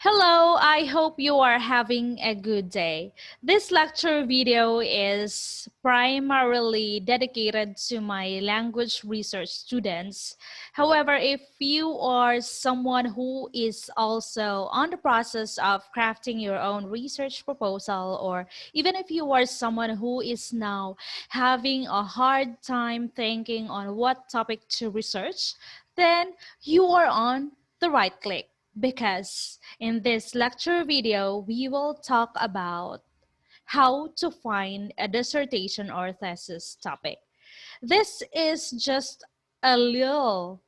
Hello, I hope you are having a good day. This lecture video is primarily dedicated to my language research students. However, if you are someone who is also on the process of crafting your own research proposal, or even if you are someone who is now having a hard time thinking on what topic to research, then you are on the right click because in this lecture video, we will talk about how to find a dissertation or thesis topic. This is just a little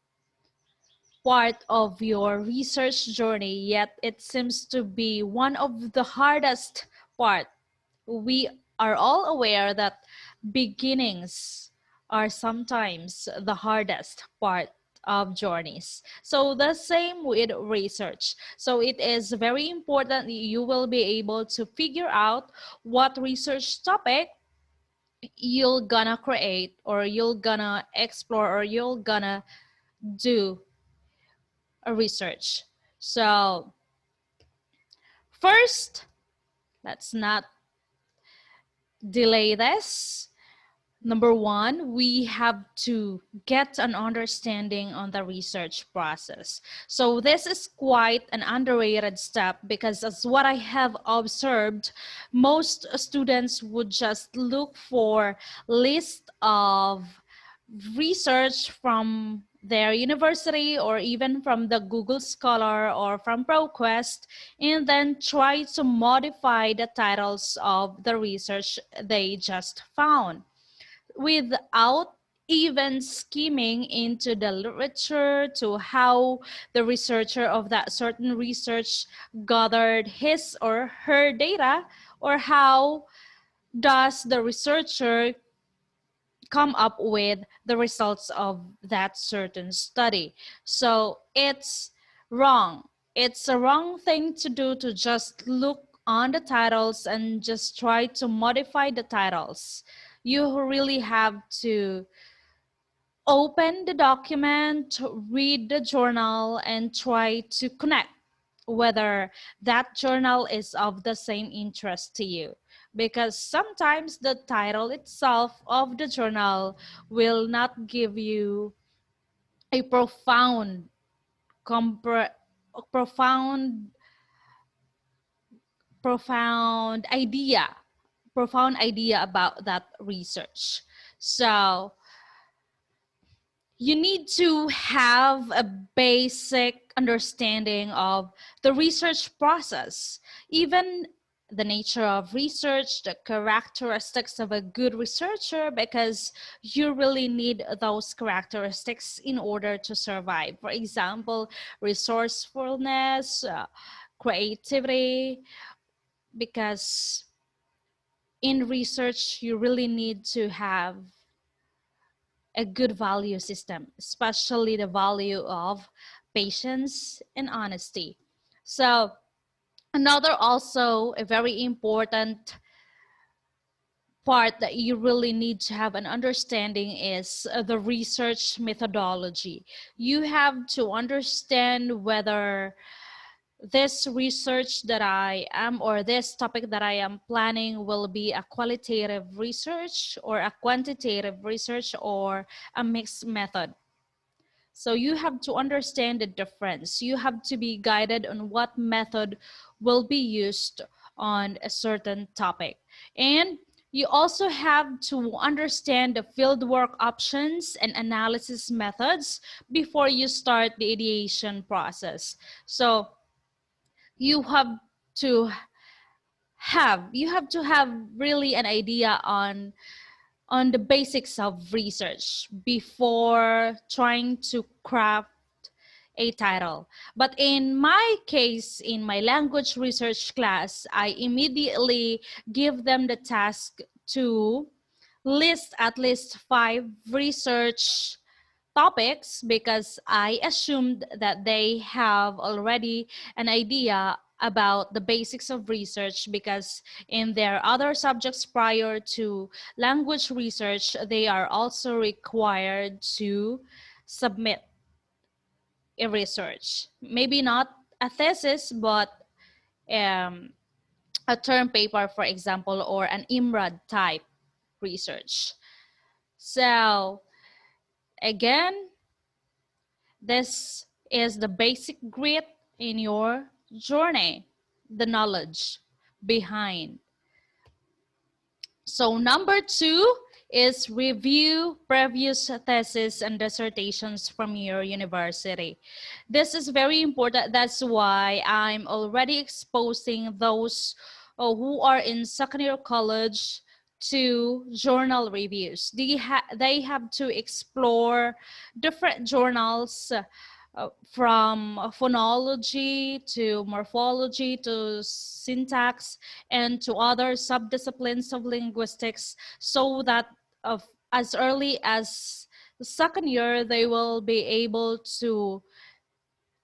part of your research journey, yet it seems to be one of the hardest part. We are all aware that beginnings are sometimes the hardest part of journeys. So the same with research. So it is very important that you will be able to figure out what research topic you're gonna create or you're gonna explore or you're gonna do a research. So first, let's not delay this. Number one, we have to get an understanding on the research process. So this is quite an underrated step because as what I have observed, most students would just look for list of research from their university or even from the Google Scholar or from ProQuest and then try to modify the titles of the research they just found without even skimming into the literature to how the researcher of that certain research gathered his or her data, or how does the researcher come up with the results of that certain study. So it's wrong. It's a wrong thing to do to just look on the titles and just try to modify the titles. You really have to open the document, read the journal, and try to connect whether that journal is of the same interest to you. Because sometimes the title itself of the journal will not give you a compre- profound, profound idea, profound idea about that research. So you need to have a basic understanding of the research process, even the nature of research, the characteristics of a good researcher, because you really need those characteristics in order to survive. For example, resourcefulness, creativity, because in research, you really need to have a good value system, especially the value of patience and honesty. So another also a very important part that you really need to have an understanding is the research methodology. You have to understand whether this research that I am or this topic that I am planning will be a qualitative research or a quantitative research or a mixed method. So you have to understand the difference. You have to be guided on what method will be used on a certain topic. And you also have to understand the fieldwork options and analysis methods before you start the ideation process. So you have to have really an idea on the basics of research before trying to craft a title. But in my case, in my language research class, I immediately give them the task to list at least 5 research topics because I assumed that they have already an idea about the basics of research, because in their other subjects prior to language research, they are also required to submit a research. Maybe not a thesis, but um, a term paper, for example, or an IMRAD type research. So again, this is the basic grit in your journey, the knowledge behind. So number 2 is review previous theses and dissertations from your university. This is very important. That's why I'm already exposing those who are in second year college to journal reviews. They have to explore different journals from phonology to morphology to syntax and to other subdisciplines of linguistics, so that as early as the second year they will be able to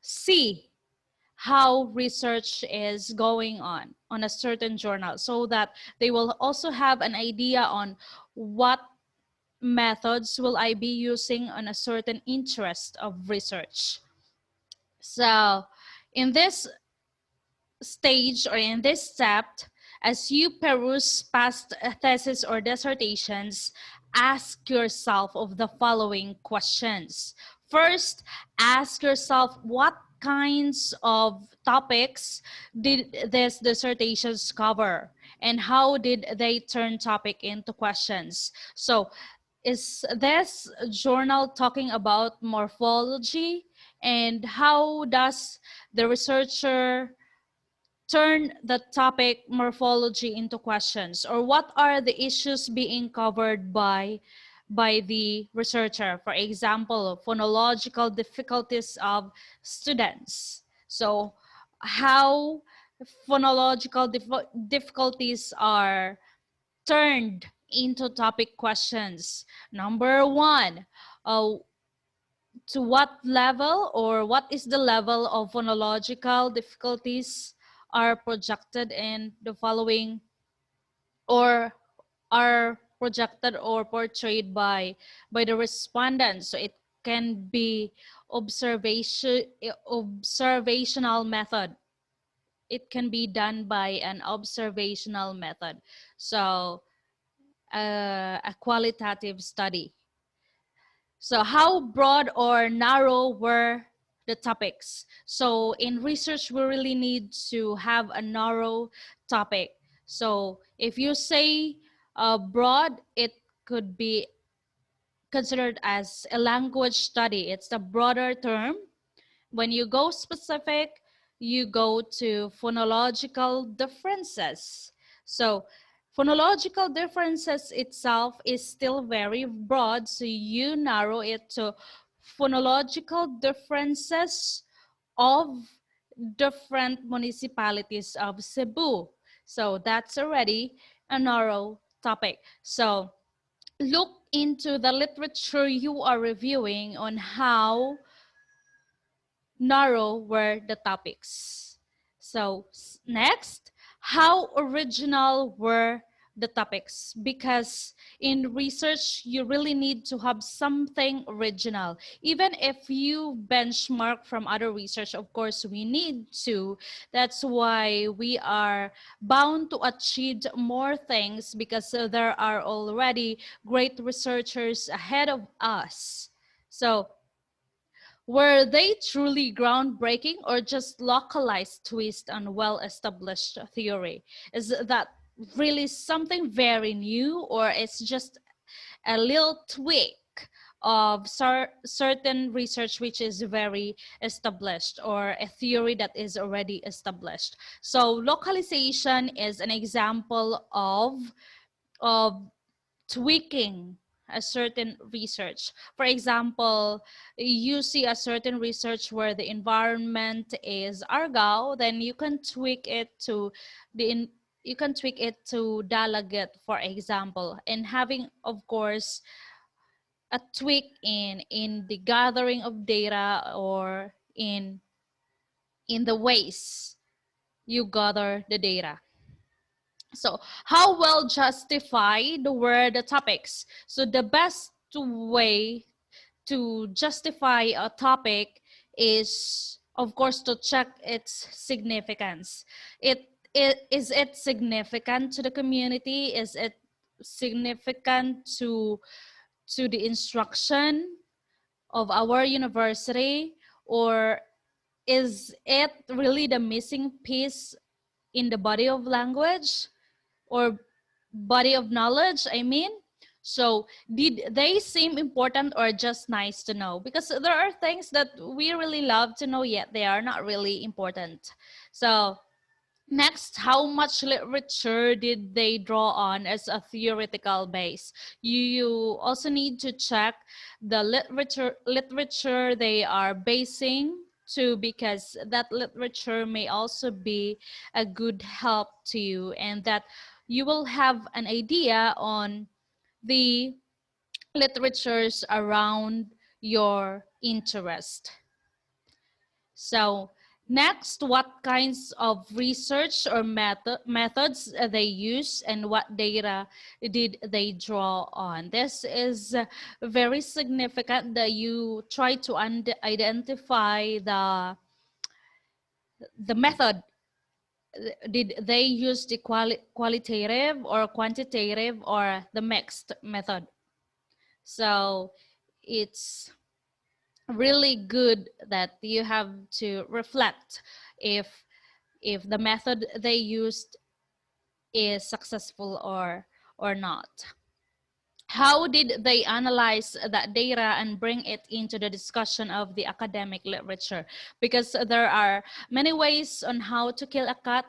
see how research is going on a certain journal, so that they will also have an idea on what methods will I be using on a certain interest of research. So in this stage or in this step, as you peruse past theses or dissertations, ask yourself of the following questions. First, ask yourself what kinds of topics did these dissertations cover, and how did they turn topic into questions? So is this journal talking about morphology, and how does the researcher turn the topic morphology into questions? Or what are the issues being covered by the researcher? For example, phonological difficulties of students. So how phonological difficulties are turned into topic questions. Number 1, to what level, or what is the level of phonological difficulties are projected in the following, or are projected or portrayed by the respondents? So it can be observational method. It can be done by an observational method. So a qualitative study. So how broad or narrow were the topics? So in research, we really need to have a narrow topic. So if you say broad, it could be considered as a language study. It's a broader term. When you go specific, you go to phonological differences. So phonological differences itself is still very broad, so you narrow it to phonological differences of different municipalities of Cebu. So that's already a narrow topic. So look into the literature you are reviewing on how narrow were the topics. So next, how original were the topics? Because in research, you really need to have something original. Even if you benchmark from other research, of course, we need to. That's why we are bound to achieve more things, because there are already great researchers ahead of us. So were they truly groundbreaking, or just localized twist on well-established theory? Is that really something very new, or it's just a little tweak of certain research which is very established, or a theory that is already established? So localization is an example of tweaking a certain research. For example, you see a certain research where the environment is Argao, then you can tweak it to you can tweak it to Dalagat, for example, and having, of course, a tweak in the gathering of data, or in the ways you gather the data. So how well justified were the topics? So the best way to justify a topic is, of course, to check its significance. Is it significant to the community? Is it significant to the instruction of our university, or is it really the missing piece in the body of language or body of knowledge, I mean? So did they seem important or just nice to know? Because there are things that we really love to know, yet they are not really important. So next, how much literature did they draw on as a theoretical base? You also need to check the literature they are basing to, because that literature may also be a good help to you, and that you will have an idea on the literatures around your interest. So next, what kinds of research or methods they use, and what data did they draw on? This is very significant that you try to identify the method. Did they use the qualitative or quantitative or the mixed method? So it's really good that you have to reflect if the method they used is successful or not. How did they analyze that data and bring it into the discussion of the academic literature? Because there are many ways on how to kill a cat.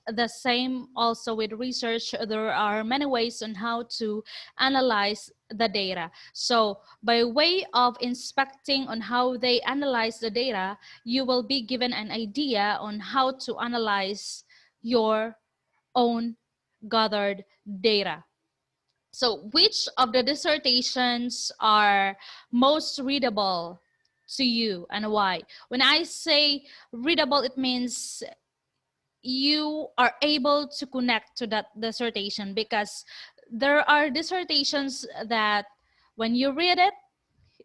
The same also with research, there are many ways on how to analyze the data. So by way of inspecting on how they analyze the data, you will be given an idea on how to analyze your own gathered data. So which of the dissertations are most readable to you, and why? When I say readable, it means you are able to connect to that dissertation, because there are dissertations that when you read it,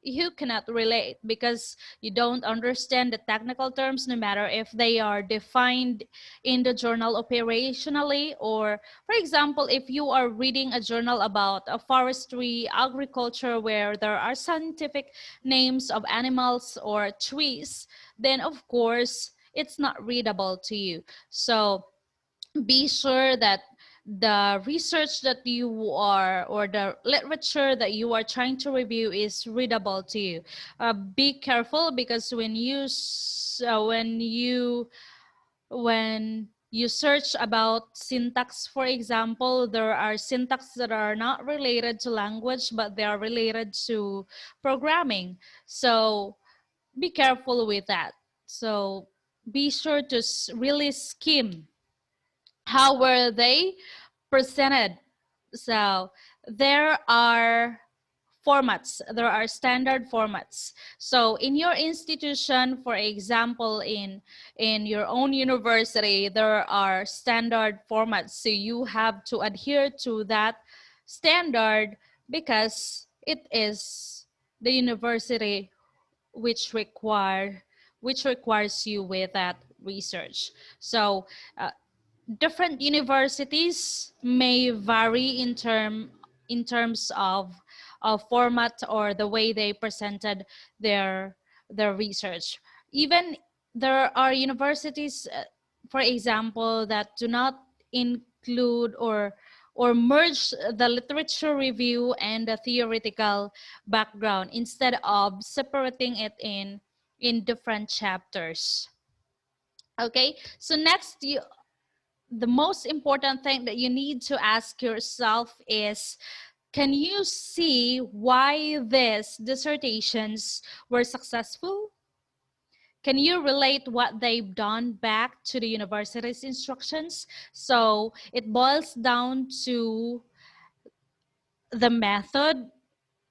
you cannot relate because you don't understand the technical terms, no matter if they are defined in the journal operationally, or for example, if you are reading a journal about a forestry agriculture where there are scientific names of animals or trees, then of course it's not readable to you. So be sure that the research that you are, or the literature that you are trying to review, is readable to you. Be careful, because when you search about syntax, for example, there are syntax that are not related to language, but they are related to programming. So be careful with that. So be sure to really skim how were they presented. So there are formats, there are standard formats. So in your institution, for example, in your own university, there are standard formats. So you have to adhere to that standard, because it is the university which requires you with that research. So different universities may vary in terms of format or the way they presented their research. Even there are universities, for example, that do not include or merge the literature review and the theoretical background, instead of separating it in different chapters. Okay, so next, the most important thing that you need to ask yourself is, can you see why these dissertations were successful? Can you relate what they've done back to the university's instructions? So it boils down to the method.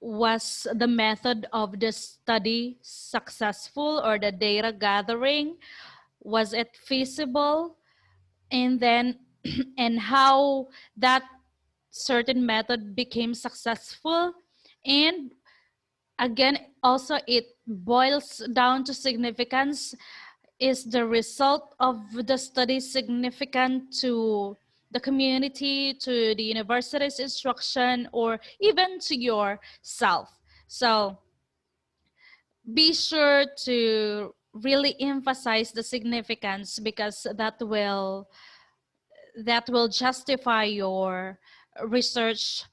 Was the method of the study successful, or the data gathering? Was it feasible? And then and how that certain method became successful, and Again, also it boils down to significance. Is the result of the study significant to the community, to the university's instruction, or even to yourself? So be sure to really emphasize the significance, because that will justify your research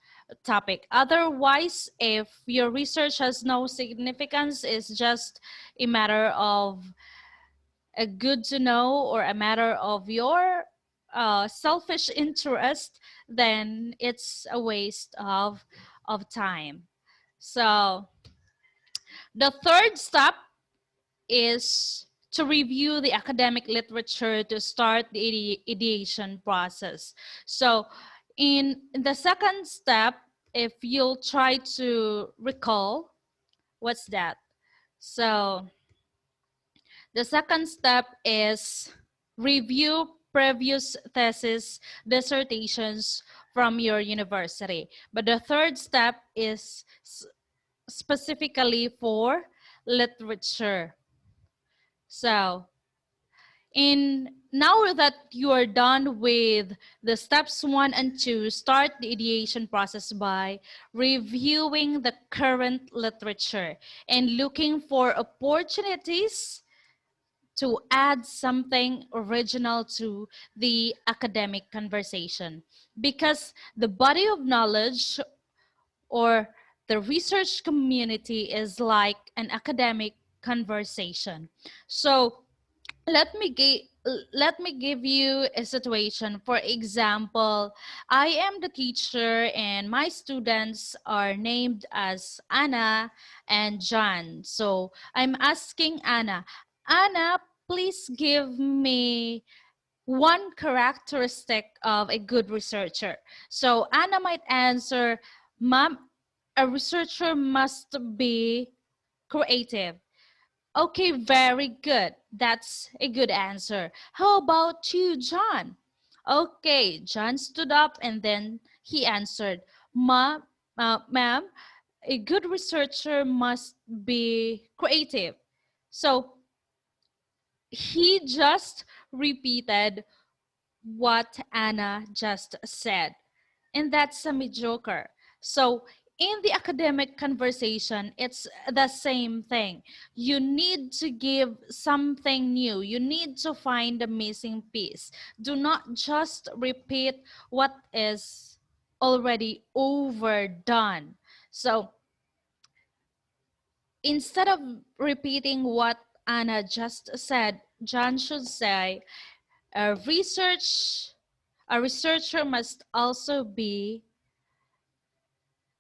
topic. Otherwise, if your research has no significance, it's just a matter of a good to know or a matter of your selfish interest, then it's a waste of time. So the third step is to review the academic literature to start the ideation process. So in the second step, if you'll try to recall, what's that? So the second step is review previous thesis dissertations from your university. But the third step is specifically for literature. So now that you are done with the steps 1 and 2, start the ideation process by reviewing the current literature and looking for opportunities to add something original to the academic conversation, because the body of knowledge or the research community is like an academic conversation. So let me give you a situation. For example, I am the teacher and my students are named as Anna and John. So I'm asking Anna, please give me one characteristic of a good researcher. So Anna might answer, Mom, a researcher must be creative. Okay, very good. That's a good answer. How about you, John? Okay, John stood up and then he answered, Ma'am, a good researcher must be creative. So he just repeated what Anna just said. And that's a mediocre. So in the academic conversation, it's the same thing. You need to give something new. You need to find the missing piece. Do not just repeat what is already overdone. So instead of repeating what Anna just said, John should say, a researcher must also be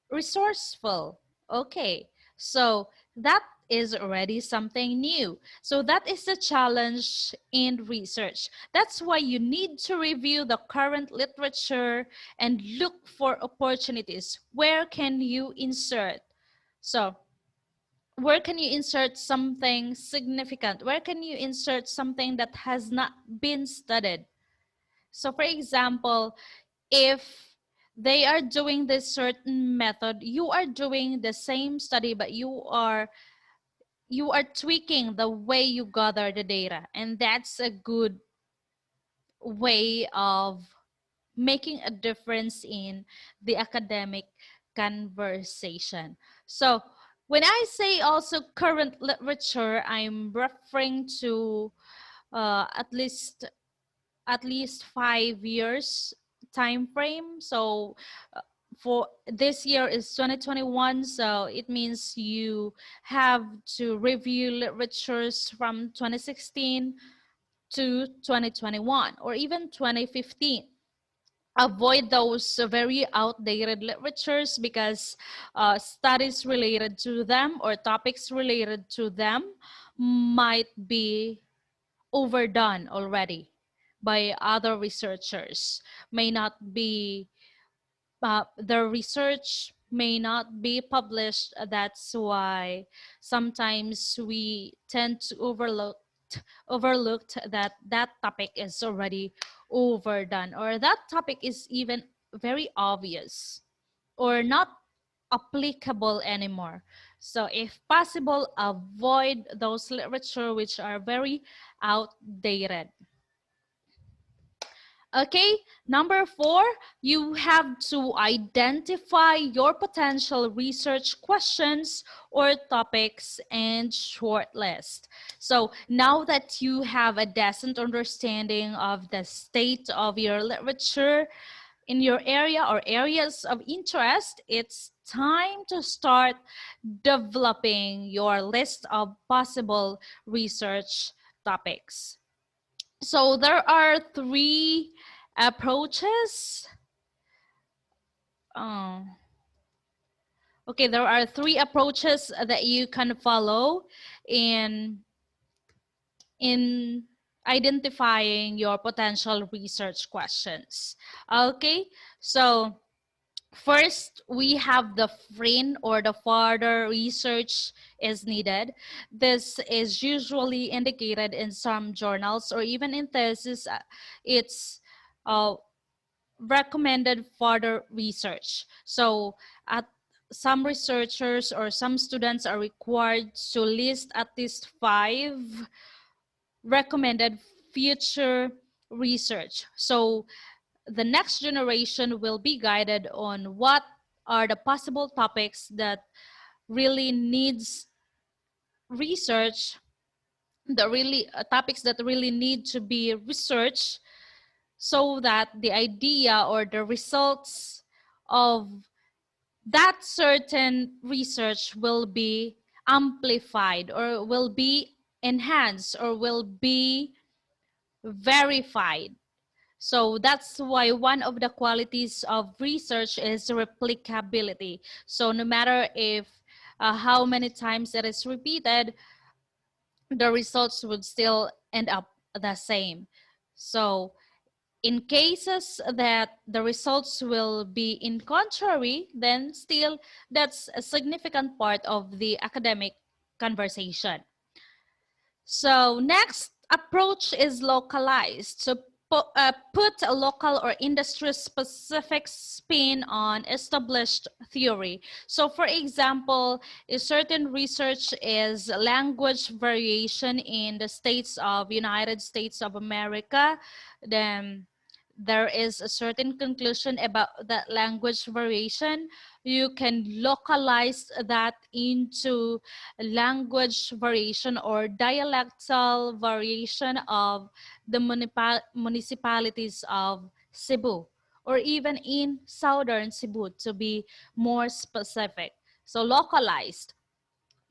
resourceful. Okay, so that is already something new. So that is the challenge in research. That's why you need to review the current literature and look for opportunities. Where can you insert? So where can you insert something significant? Where can you insert something that has not been studied? So for example, if they are doing this certain method, you are doing the same study, but you are tweaking the way you gather the data, and that's a good way of making a difference in the academic conversation. So when I say also current literature, I'm referring to at least 5 years time frame. So for this year is 2021, so it means you have to review literatures from 2016 to 2021 or even 2015. Avoid those very outdated literatures, because studies related to them or topics related to them might be overdone already by other researchers, may not be the research may not be published. That's why sometimes we tend to overlooked that topic is already overdone, or that topic is even very obvious or not applicable anymore. So if possible, avoid those literature which are very outdated. Okay, number 4, you have to identify your potential research questions or topics and shortlist. So now that you have a decent understanding of the state of your literature in your area or areas of interest, it's time to start developing your list of possible research topics. So there are 3 approaches. Oh. Okay, there are 3 approaches that you can follow in identifying your potential research questions. Okay, so first, we have the FRIN, or the further research is needed. This is usually indicated in some journals or even in thesis. It's recommended further research. So at some researchers or some students are required to list at least 5 recommended future research. So the next generation will be guided on what are the possible topics that really needs research, the really topics that really need to be researched, so that the idea or the results of that certain research will be amplified or will be enhanced or will be verified. So that's why one of the qualities of research is replicability. So no matter if how many times it is repeated, the results would still end up the same. So in cases that the results will be in contrary, then still that's a significant part of the academic conversation. So next approach is localized. So put a local or industry specific spin on established theory. So for example, a certain research is language variation in the states of United States of America. Then there is a certain conclusion about that language variation. You can localize that into language variation or dialectal variation of the municipalities of Cebu, or even in southern Cebu, to be more specific. So localized.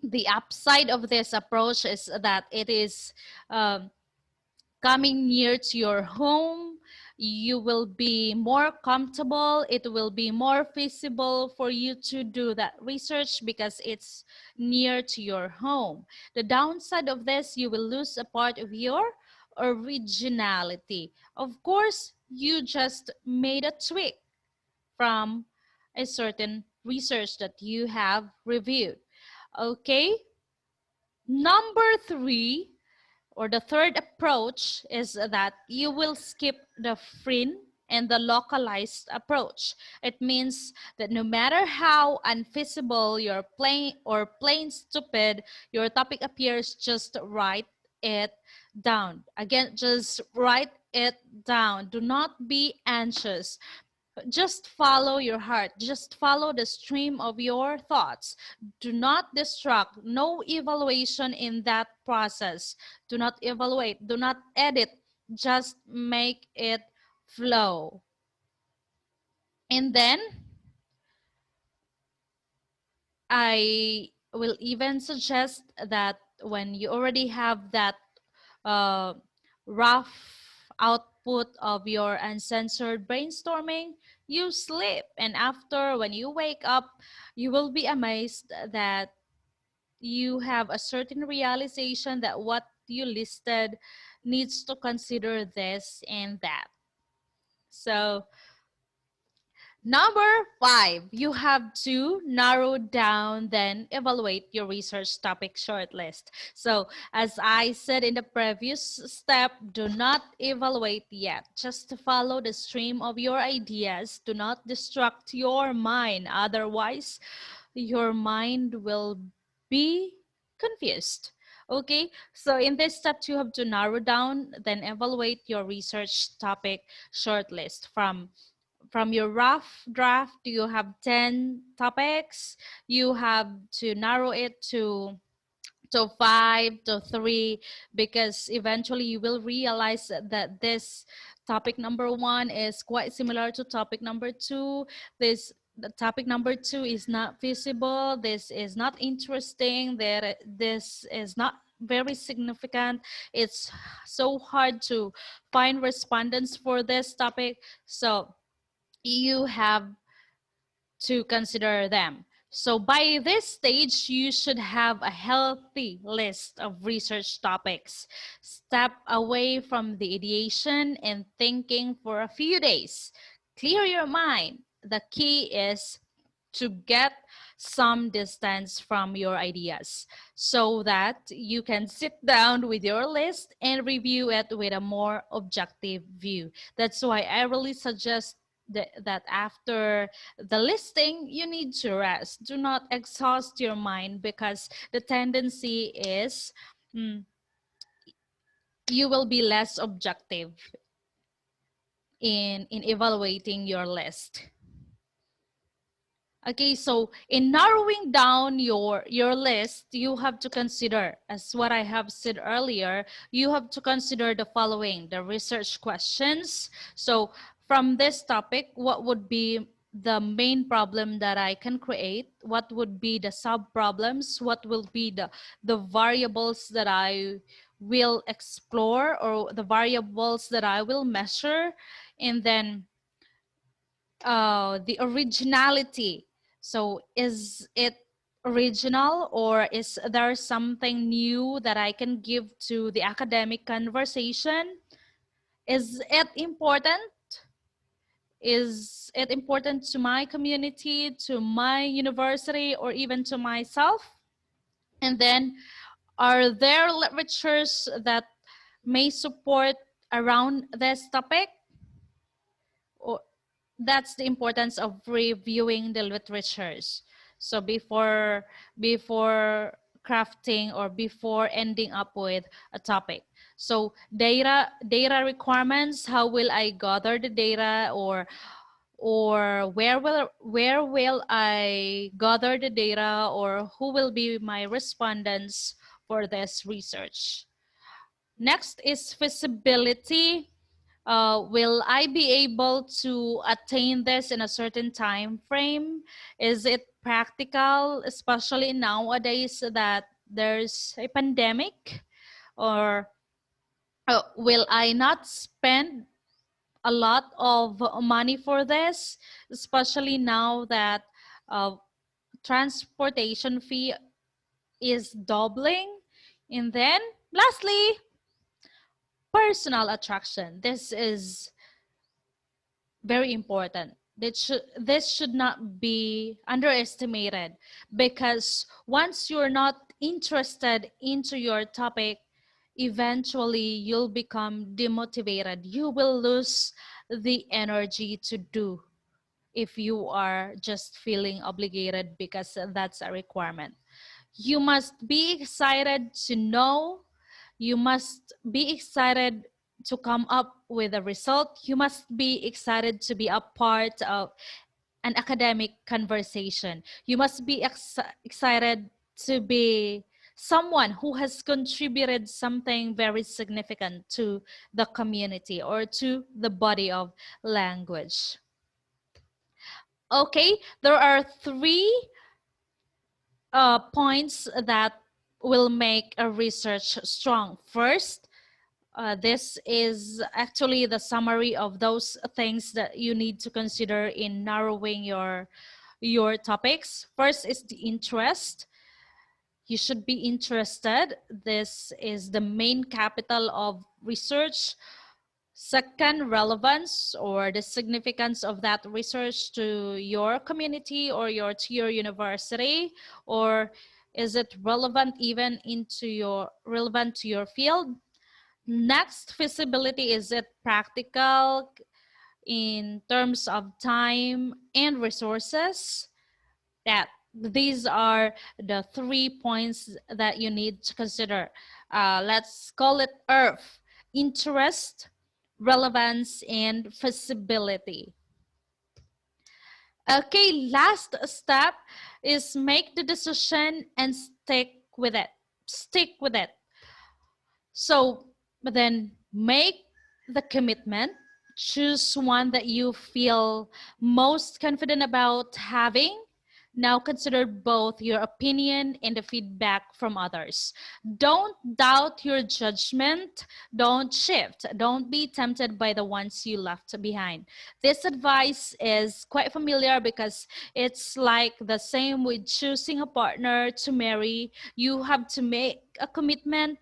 The upside of this approach is that it is coming near to your home. You will be more comfortable. It will be more feasible for you to do that research because it's near to your home. The downside of this, you will lose a part of your originality. Of course, you just made a tweak from a certain research that you have reviewed. Okay, number 3, or the third approach, is that you will skip the FRIN and the localized approach. It means that no matter how unfeasible your plain stupid your topic appears, just write it down. Again, just write it down. Do not be anxious. Just follow your heart. Just follow the stream of your thoughts. Do not distract. No evaluation in that process. Do not evaluate. Do not edit. Just make it flow. And then I will even suggest that when you already have that uh, rough output of your uncensored brainstorming, you sleep. And after, when you wake up, you will be amazed that you have a certain realization that what you listed needs to consider this and that. So Number 5, you have to narrow down, then evaluate your research topic shortlist. So, as I said in the previous step, do not evaluate yet. Just follow the stream of your ideas. Do not distract your mind. Otherwise, your mind will be confused. Okay, so in this step, you have to narrow down, then evaluate your research topic shortlist. From your rough draft, you have 10 topics. You have to narrow it to 5 to 3, because eventually you will realize that this topic number 1 is quite similar to topic number 2. The topic number 2 is not feasible, this is not interesting, this is not very significant, it's so hard to find respondents for this topic. So you have to consider them. So by this stage, you should have a healthy list of research topics. Step away from the ideation and thinking for a few days. Clear your mind. The key is to get some distance from your ideas so that you can sit down with your list and review it with a more objective view. That's why I really suggest that after the listing, you need to rest. Do not exhaust your mind, because the tendency is you will be less objective in evaluating your list. Okay, so in narrowing down your list, you have to consider, as what I have said earlier, you have to consider the following: the research questions. So from this topic, what would be the main problem that I can create? What would be the sub problems? What will be the variables that I will explore, or the variables that I will measure? And then the originality. So is it original, or is there something new that I can give to the academic conversation? Is it important? Is it important to my community, to my university, or even to myself? And then, are there literatures that may support around this topic? Or that's the importance of reviewing the literatures. So before crafting, or before ending up with a topic. So data requirements: how will I gather the data, or where will I gather the data, or who will be my respondents for this research? Next is feasibility. Will I be able to attain this in a certain time frame? Is it practical, especially nowadays that there's a pandemic? Or will I not spend a lot of money for this, especially now that uh, transportation fee is doubling? And then lastly, personal attraction. This is very important. This should not be underestimated, because once you're not interested into your topic, eventually you'll become demotivated. You will lose the energy to do if you are just feeling obligated because that's a requirement. You must be excited to know. You must be excited to come up with a result. You must be excited to be a part of an academic conversation. You must be excited to be someone who has contributed something very significant to the community or to the body of language. Okay, there are three points that will make a research strong. First, this is actually the summary of those things that you need to consider in narrowing your topics. First is the interest. You should be interested. This is the main capital of research. Second, relevance or the significance of that research to your community or to your university, or is it relevant even relevant to your field? Next, feasibility, is it practical in terms of time and resources? That these are the 3 points that you need to consider. Let's call it earth: interest, relevance, and feasibility. Okay, last step is make the decision and stick with it. Stick with it. So, but then make the commitment, choose one that you feel most confident about having. Now consider both your opinion and the feedback from others. Don't doubt your judgment. Don't shift. Don't be tempted by the ones you left behind. This advice is quite familiar because it's like the same with choosing a partner to marry. You have to make a commitment.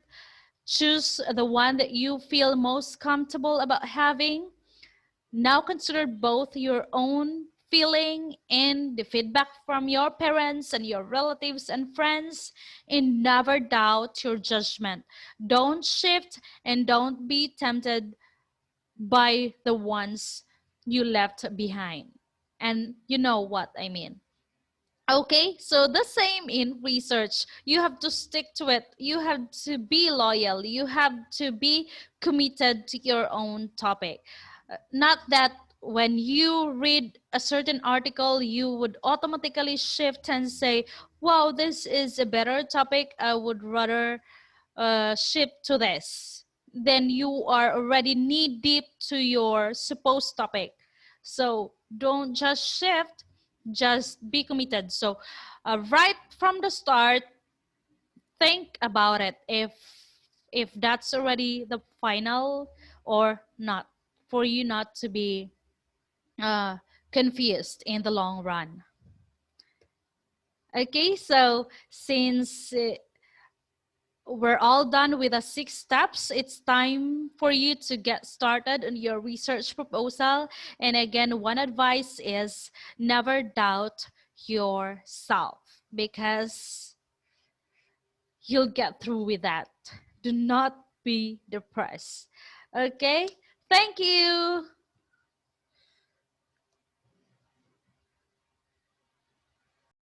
Choose the one that you feel most comfortable about having. Now consider both your own feeling and the feedback from your parents and your relatives and friends, and never doubt your judgment. Don't shift and don't be tempted by the ones you left behind. And you know what I mean. Okay, so the same in research. You have to stick to it. You have to be loyal. You have to be committed to your own topic. Not that when you read a certain article, you would automatically shift and say, wow, this is a better topic. I would rather shift to this. Then you are already knee deep to your supposed topic. So don't just shift, just be committed. So right from the start, think about it if that's already the final or not, for you not to be uh, confused in the long run. Okay, so since we're all done with the 6 steps, it's time for you to get started on your research proposal. And again, one advice is never doubt yourself, because you'll get through with that. Do not be depressed. Okay, thank you.